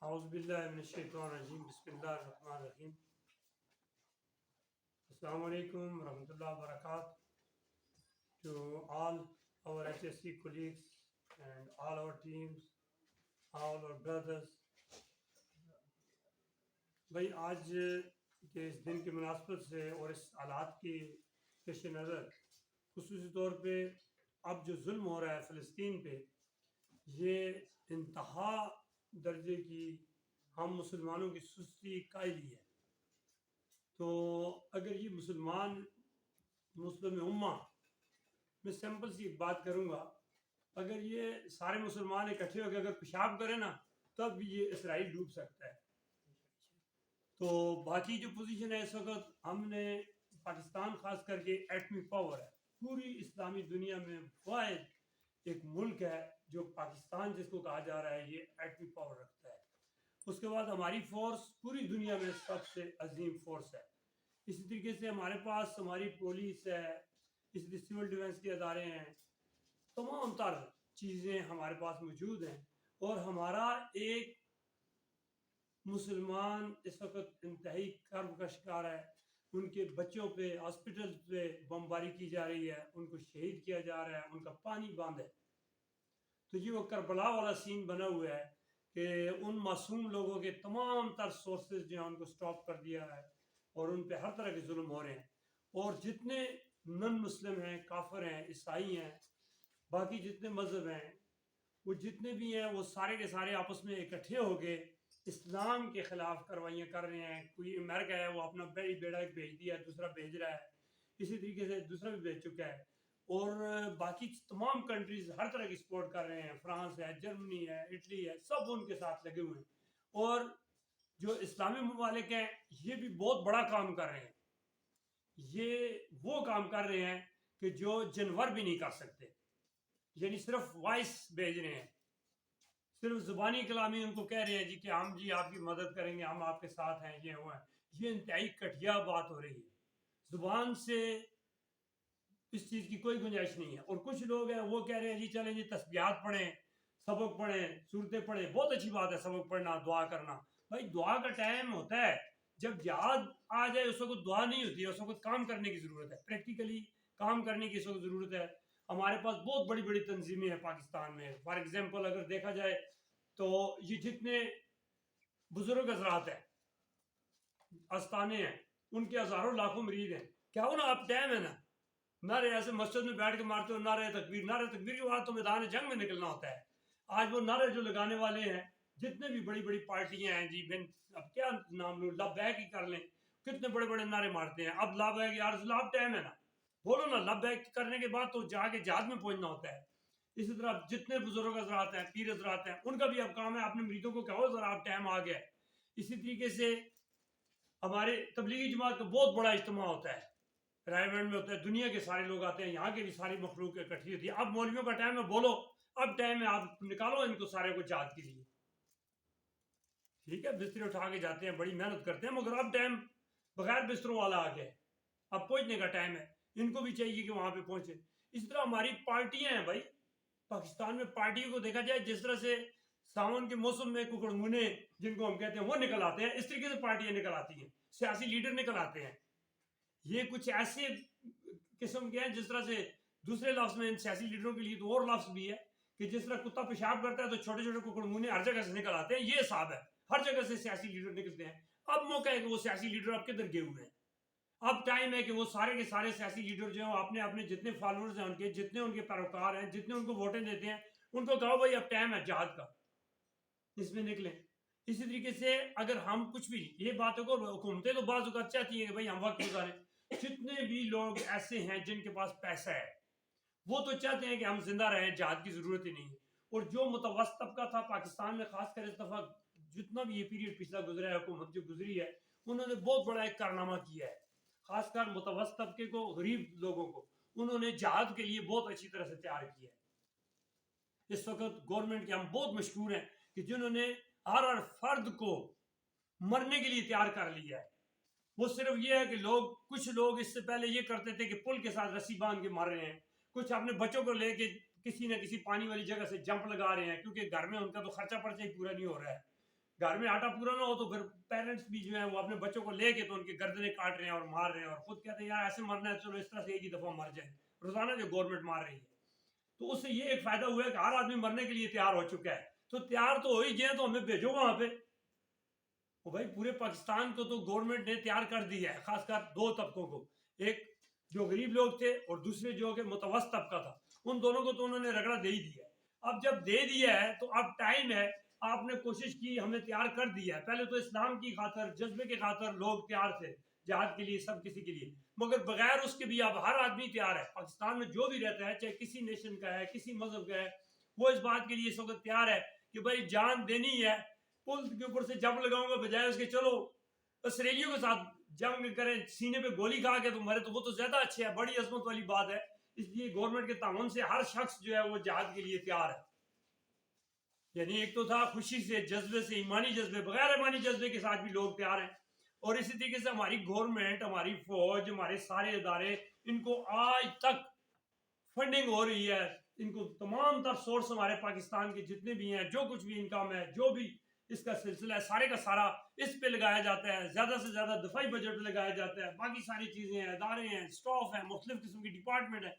اعوذ باللہ من الشیطان الرجیم بسم اللہ الرحمن الرحیم السلام علیکم ورحمۃ اللہ وبرکاتہ to all our HSC colleagues and all our teams, all our brothers. بھائی آج کے اس دن کی مناسبت سے اور اس حالات کی پیش نظر خصوصی طور پہ اب جو ظلم ہو رہا ہے فلسطین پہ، یہ انتہا درجے کی ہم مسلمانوں کی سستی قائلی ہے۔ تو اگر یہ مسلم امہ، میں سمپل سی ایک بات کروں گا، اگر یہ سارے مسلمان اکٹھے ہو کے اگر پیشاب کریں نا تب یہ اسرائیل ڈوب سکتا ہے۔ تو باقی جو پوزیشن ہے اس وقت، ہم نے پاکستان خاص کر کے ایٹمی پاور ہے، پوری اسلامی دنیا میں واحد ایک ملک ہے جو پاکستان جس کو کہا جا رہا ہے یہ ایٹمی پاور رکھتا ہے۔ اس کے بعد ہماری فورس پوری دنیا میں سب سے عظیم فورس ہے۔ اسی طریقے سے ہمارے پاس ہماری پولیس ہے، اس لیے سول ڈیفنس کے ادارے ہیں، تمام تر چیزیں ہمارے پاس موجود ہیں۔ اور ہمارا ایک مسلمان اس وقت انتہائی کرب کا شکار ہے، ان کے بچوں پہ ہاسپٹل پہ بمباری کی جا رہی ہے، ان کو شہید کیا جا رہا ہے، ان کا پانی بند ہے۔ تو یہ وہ کربلا والا سین بنا ہوا ہے کہ ان معصوم لوگوں کے تمام تر سورسز جو ہیں ان کو سٹاپ کر دیا ہے اور ان پہ ہر طرح کے ظلم ہو رہے ہیں۔ اور جتنے نن مسلم ہیں، کافر ہیں، عیسائی ہیں، باقی جتنے مذہب ہیں، وہ جتنے بھی ہیں وہ سارے کے سارے آپس میں اکٹھے ہو کے اسلام کے خلاف کاروائیاں کر رہے ہیں۔ کوئی امریکہ ہے وہ اپنا بیڑا ایک بھیج دیا، دوسرا بھیج رہا ہے، اسی طریقے سے دوسرا بھی بھیج چکا ہے۔ اور باقی تمام کنٹریز ہر طرح کی سپورٹ کر رہے ہیں، فرانس ہے، جرمنی ہے، اٹلی ہے، سب ان کے ساتھ لگے ہوئے ہیں۔ اور جو اسلامی ممالک ہیں یہ بھی بہت بڑا کام کر رہے ہیں، یہ وہ کام کر رہے ہیں کہ جو جانور بھی نہیں کر سکتے، یعنی صرف وائس بھیج رہے ہیں، صرف زبانی کلامی ان کو کہہ رہے ہیں کہ ہم آپ کی مدد کریں گے، ہم آپ کے ساتھ ہیں، یہ ہوا ہے۔ یہ انتہائی گھٹیا بات ہو رہی ہے، زبان سے اس چیز کی کوئی گنجائش نہیں ہے۔ اور کچھ لوگ ہیں وہ کہہ رہے ہیں چلیں جی تسبیحات پڑھیں، سبق پڑھیں، صورتیں پڑھیں، بہت اچھی بات ہے سبق پڑھنا، دعا کرنا۔ بھائی دعا کا ٹائم ہوتا ہے جب جہاد آ جائے، اس وقت دعا نہیں ہوتی ہے، اس وقت کام کرنے کی ضرورت ہے، پریکٹیکلی کام کرنے کی اس وقت ضرورت ہے۔ ہمارے پاس بہت بڑی بڑی تنظیمیں ہیں پاکستان میں، فار ایگزامپل اگر دیکھا جائے تو یہ جتنے بزرگ حضرات ہیں، آستانے ہیں، ان کے ہزاروں لاکھوں مرید ہیں، کیا وہ نا اب ٹائم ہے نا، نعرے ایسے مسجد میں بیٹھ کے مارتے ہو، نعرہ تکبیر کے بعد تو میدان جنگ میں نکلنا ہوتا ہے۔ آج وہ نعرے جو لگانے والے ہیں، جتنے بھی بڑی بڑی پارٹیاں ہیں، جی اب کیا نام لوں، لبیک ہی کر لیں، کتنے بڑے بڑے نعرے مارتے ہیں۔ اب لبیک یا رسول اللہ، اب ٹائم ہے نا، بولو نا، لبیک کرنے کے بعد تو جا کے جہاد میں پہنچنا ہوتا ہے۔ اسی طرح جتنے بزرگ حضرات ہیں، پیر حضرات ہیں، ان کا بھی اب کام ہے اپنے مریدوں کو کہو ذرا اب ٹائم آ گیا ہے۔ اسی طریقے سے ہمارے تبلیغی جماعت کا بہت بڑا اجتماع ہوتا ہے، رائے بینڈ میں ہوتا ہے، دنیا کے سارے لوگ آتے ہیں، یہاں کے بھی ساری مخلوق اکٹھی ہوتی ہے۔ اب مولویوں کا ٹائم ہے، بولو اب ٹائم ہے، آپ نکالو ان کو سارے کو جہاد کے لیے۔ ٹھیک ہے، بستر اٹھا کے جاتے ہیں، بڑی محنت کرتے ہیں، مگر اب ٹائم بغیر بستروں والا آ گیا ہے، اب پہنچنے کا ٹائم ہے، ان کو بھی چاہیے کہ وہاں پہ پہنچے۔ اسی طرح ہماری پارٹیاں ہیں بھائی، پاکستان میں پارٹیوں کو دیکھا جائے، جس طرح سے ساون کے موسم میں ککڑمونے جن کو ہم کہتے ہیں وہ نکل آتے ہیں، اس طریقے سے پارٹیاں نکل آتی ہیں، سیاسی لیڈر نکل آتے ہیں۔ یہ کچھ ایسے قسم کے ہیں جس طرح سے دوسرے لفظ میں ان سیاسی لیڈروں کے لیے تو اور لفظ بھی ہے کہ جس طرح کتا پیشاب کرتا ہے تو چھوٹے چھوٹے ککڑمونے ہر جگہ سے نکل آتے ہیں، یہ حساب ہے، ہر جگہ سے سیاسی لیڈر نکلتے ہیں۔ اب موقع ہے کہ وہ سیاسی لیڈر اب کدھر گئے ہوئے ہیں، اب ٹائم ہے کہ وہ سارے کے سارے سیاسی لیڈر جو ہیں اپنے اپنے جتنے فالوورز ہیں، ان کے جتنے ان کے پیروکار ہیں، جتنے ان کو ووٹیں دیتے ہیں، ان کو کہو بھائی اب ٹائم ہے جہاد کا، اس میں نکلیں۔ اسی طریقے سے اگر ہم کچھ بھی یہ باتوں کو، حکومتیں تو بعض اوقات چاہتی ہیں کہ بھائی ہم وقت گزاریں، جتنے بھی لوگ ایسے ہیں جن کے پاس پیسہ ہے وہ تو چاہتے ہیں کہ ہم زندہ رہیں، جہاد کی ضرورت ہی نہیں ہے۔ اور جو متوسط طبقہ تھا پاکستان میں، خاص کر اس دفعہ جتنا بھی یہ پیریڈ پچھلا گزرا ہے، حکومت جو گزری ہے، انہوں نے بہت بڑا ایک کارنامہ کیا ہے، خاص کر متوسط طبقے کو، غریب لوگوں کو انہوں نے جہاد کے لیے بہت اچھی طرح سے تیار کیا ہے۔ اس وقت گورنمنٹ کے ہم بہت مشکور ہیں کہ جنہوں نے ہر فرد کو مرنے کے لیے تیار کر لیا ہے۔ وہ صرف یہ ہے کہ کچھ لوگ اس سے پہلے یہ کرتے تھے کہ پل کے ساتھ رسی باندھ کے مار رہے ہیں، کچھ اپنے بچوں کو لے کے کسی نہ کسی پانی والی جگہ سے جمپ لگا رہے ہیں، کیونکہ گھر میں ان کا تو خرچہ پرچہ ہی پورا نہیں ہو رہا ہے۔ گھر میں آٹا پورا نہ ہو تو پھر پیرنٹس بھی جو ہیں وہ اپنے بچوں کو لے کے تو ان کے گردنیں کاٹ رہے ہیں اور مار رہے ہیں اور خود کہتے ہیں یار ایسے مرنا ہے چلو اس طرح سے ایک ہی دفعہ مر جائیں. روزانہ جو گورنمنٹ مار رہی ہے تو اس سے یہ ایک فائدہ ہوا ہے کہ ہر آدمی مرنے کے لیے تیار ہو چکا ہے. تو تیار تو ہو ہی گئے تو ہمیں بھیجو وہاں پہ. وہ بھائی پورے پاکستان کو تو گورنمنٹ نے تیار کر دی ہے, خاص کر دو طبقوں کو, ایک جو غریب لوگ تھے اور دوسرے جو کہ متوسط طبقہ تھا, ان دونوں کو تو انہوں نے رگڑا دے ہی دیا ہے. اب جب دے دیا ہے تو اب ٹائم ہے, آپ نے کوشش کی, ہم نے تیار کر دیا ہے. پہلے تو اسلام کی خاطر جذبے کی خاطر لوگ تیار تھے جہاد کے لیے, سب کسی کے لیے, مگر بغیر اس کے بھی اب ہر آدمی تیار ہے. پاکستان میں جو بھی رہتا ہے, چاہے کسی نیشن کا ہے, کسی مذہب کا ہے, وہ اس بات کے لیے اس وقت تیار ہے کہ بھائی جان دینی ہے. پل کے اوپر سے جب لگاؤں گا بجائے اس کے چلو اسرائیلیوں کے ساتھ جنگ کریں, سینے پہ گولی کھا کے تو مرے تو وہ تو زیادہ اچھے ہے, بڑی عظمت والی بات ہے. اس لیے گورنمنٹ کے تعاون سے ہر شخص جو ہے وہ جہاد کے لیے تیار ہے. یعنی ایک تو تھا خوشی سے, جذبے سے, ایمانی جذبے, بغیر ایمانی جذبے کے ساتھ بھی لوگ تیار ہیں. اور اسی طریقے سے ہماری گورنمنٹ, ہماری فوج, ہمارے سارے ادارے, ان کو آج تک فنڈنگ ہو رہی ہے. ان کو تمام تر سورس ہمارے پاکستان کے جتنے بھی ہیں, جو کچھ بھی انکم ہے, جو بھی اس کا سلسلہ ہے, سارے کا سارا اس پہ لگایا جاتا ہے. زیادہ سے زیادہ دفاعی بجٹ پہ لگایا جاتا ہے. باقی ساری چیزیں ہیں, ادارے ہیں, سٹاف ہیں, مختلف قسم کی ڈپارٹمنٹ ہے,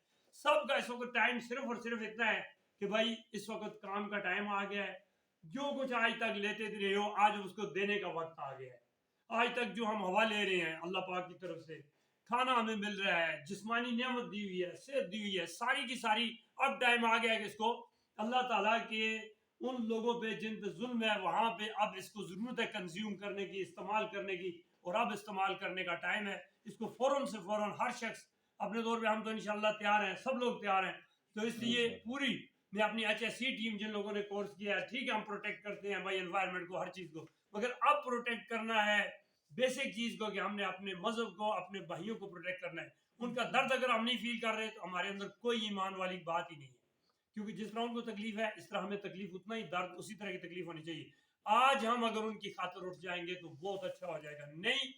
سب کا اس وقت ٹائم صرف اور صرف اتنا ہے کہ بھائی اس وقت کام کا ٹائم آ گیا ہے. جو کچھ آج تک لیتے رہے ہو, آج اس کو دینے کا وقت آ گیا ہے. آج تک جو ہم ہوا لے رہے ہیں اللہ پاک کی طرف سے, کھانا ہمیں مل رہا ہے, جسمانی نعمت دی ہوئی ہے, صحت دی ہوئی ہے, ساری کی ساری, اب ٹائم آ گیا ہے کہ اس کو اللہ تعالیٰ کے ان لوگوں پہ جن پہ ظلم ہے وہاں پہ اب اس کو ضرورت ہے کنزیوم کرنے کی, استعمال کرنے کی, اور اب استعمال کرنے کا ٹائم ہے. اس کو فوراً سے فوراً ہر شخص اپنے طور پہ, ہم تو انشاءاللہ تیار ہیں, سب لوگ تیار ہیں. تو اس لیے پوری میں اپنی ایچ ایس سی ٹیم جن لوگوں نے کورس کیا ہے, ٹھیک ہے ہم پروٹیکٹ کرتے ہیں بھائی انوائرمنٹ کو, ہر چیز کو, مگر اب پروٹیکٹ کرنا ہے بیسک چیز کو کہ ہم نے اپنے مذہب کو, اپنے بھائیوں کو پروٹیکٹ کرنا ہے. ان کا درد اگر ہم نہیں فیل کر رہے تو ہمارے اندر کوئی ایمان والی بات ہی نہیں ہے, کیونکہ جس طرح ان کو تکلیف ہے اس طرح ہمیں تکلیف, اتنا ہی درد اسی طرح کی تکلیف ہونی چاہیے. آج ہم اگر ان کی خاطر اٹھ جائیں گے تو بہت اچھا ہو جائے گا. نہیں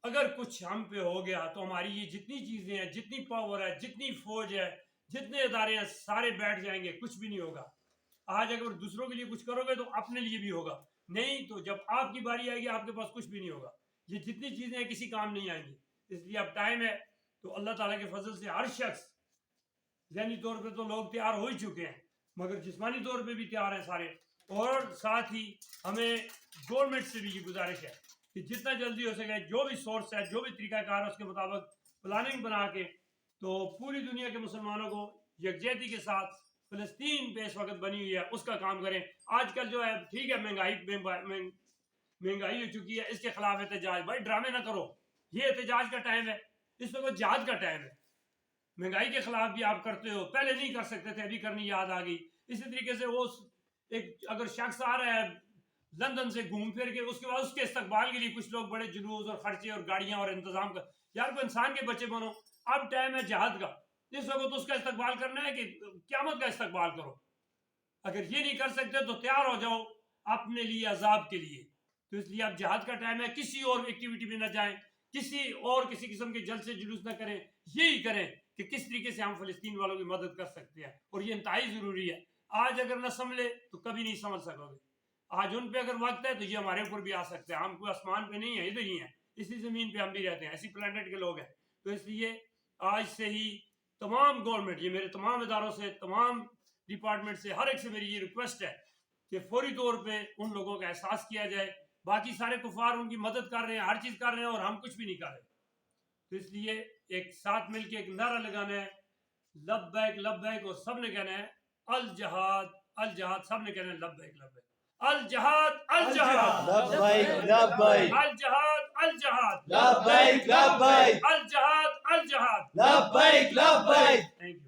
اگر کچھ ہم پہ ہو گیا تو ہماری یہ جتنی چیزیں ہیں, جتنی پاور ہے, جتنی فوج ہے, جتنے ادارے ہیں, سارے بیٹھ جائیں گے, کچھ بھی نہیں ہوگا. آج اگر دوسروں کے لیے کچھ کرو گے تو اپنے لیے بھی ہوگا, نہیں تو جب آپ کی باری آئے گی آپ کے پاس کچھ بھی نہیں ہوگا. یہ جتنی چیزیں ہیں کسی کام نہیں آئیں گی. اس لیے اب ٹائم ہے تو اللہ تعالیٰ کے فضل سے ہر شخص, ذہنی طور پہ تو لوگ تیار ہو ہی چکے ہیں, مگر جسمانی طور پہ بھی تیار ہیں سارے. اور ساتھ ہی ہمیں گورنمنٹ سے بھی یہ گزارش ہے کہ جتنا جلدی ہو سکے جو بھی سورس ہے, جو بھی طریقہ کار ہے, اس کے مطابق پلاننگ بنا کے تو پوری دنیا کے مسلمانوں کو یکجہتی کے ساتھ فلسطین پہ اس وقت بنی ہوئی ہے اس کا کام کریں. آج کل جو ہے ٹھیک ہے مہنگائی ہو چکی ہے, اس کے خلاف احتجاج, بھائی ڈرامے نہ کرو, یہ احتجاج کا ٹائم ہے, اس وقت جہاد کا ٹائم ہے. مہنگائی کے خلاف بھی آپ کرتے ہو, پہلے نہیں کر سکتے تھے, ابھی کرنی یاد آ گئی. اسی طریقے سے وہ ایک اگر شخص آ رہا ہے لندن سے گھوم پھر کے, اس کے بعد اس کے استقبال کے لیے کچھ لوگ بڑے جلوس اور خرچے اور گاڑیاں اور انتظام کر, یار کوئی انسان کے بچے بنو. اب ٹائم ہے جہاد کا, اس وقت اس کا استقبال کرنا ہے کہ قیامت کا استقبال کرو. اگر یہ نہیں کر سکتے تو تیار ہو جاؤ اپنے لیے عذاب کے لیے. تو اس لیے اب جہاد کا ٹائم ہے, کسی اور ایکٹیویٹی میں نہ جائیں, کسی قسم کے جلسے جلوس نہ کریں, یہی کریں کہ کس طریقے سے ہم فلسطین والوں کی مدد کر سکتے ہیں. اور یہ انتہائی ضروری ہے. آج اگر نہ سنبھلے تو کبھی نہیں سمجھ سکو گے. آج ان پہ اگر وقت ہے تو یہ ہمارے اوپر بھی آ سکتے ہیں. ہم کوئی آسمان پہ نہیں ہیں, ادھر ہی ہیں, اسی زمین پہ ہم بھی رہتے ہیں, اسی پلانٹ کے لوگ ہیں. تو اس لیے آج سے ہی تمام گورنمنٹ, یہ میرے تمام اداروں سے, تمام ڈپارٹمنٹ سے, ہر ایک سے میری یہ ریکویسٹ ہے کہ فوری طور پہ ان لوگوں کا احساس کیا جائے. باقی سارے کفار ان کی مدد کر رہے ہیں, ہر چیز کر رہے ہیں, اور ہم کچھ بھی نہیں کر رہے. تو اس لیے ایک ساتھ مل کے ایک نعرہ لگانا ہے, لبیک لبیک, اور سب نے کہنا ہے الجہاد الجہاد, سب نے کہنا ہے لبیک لبیک, الجہاد الجہاد, لبیک لبیک, الجہاد الجہاد, لبیک لبیک, الجہاد الجہاد. لبیک لبیک. Thank you.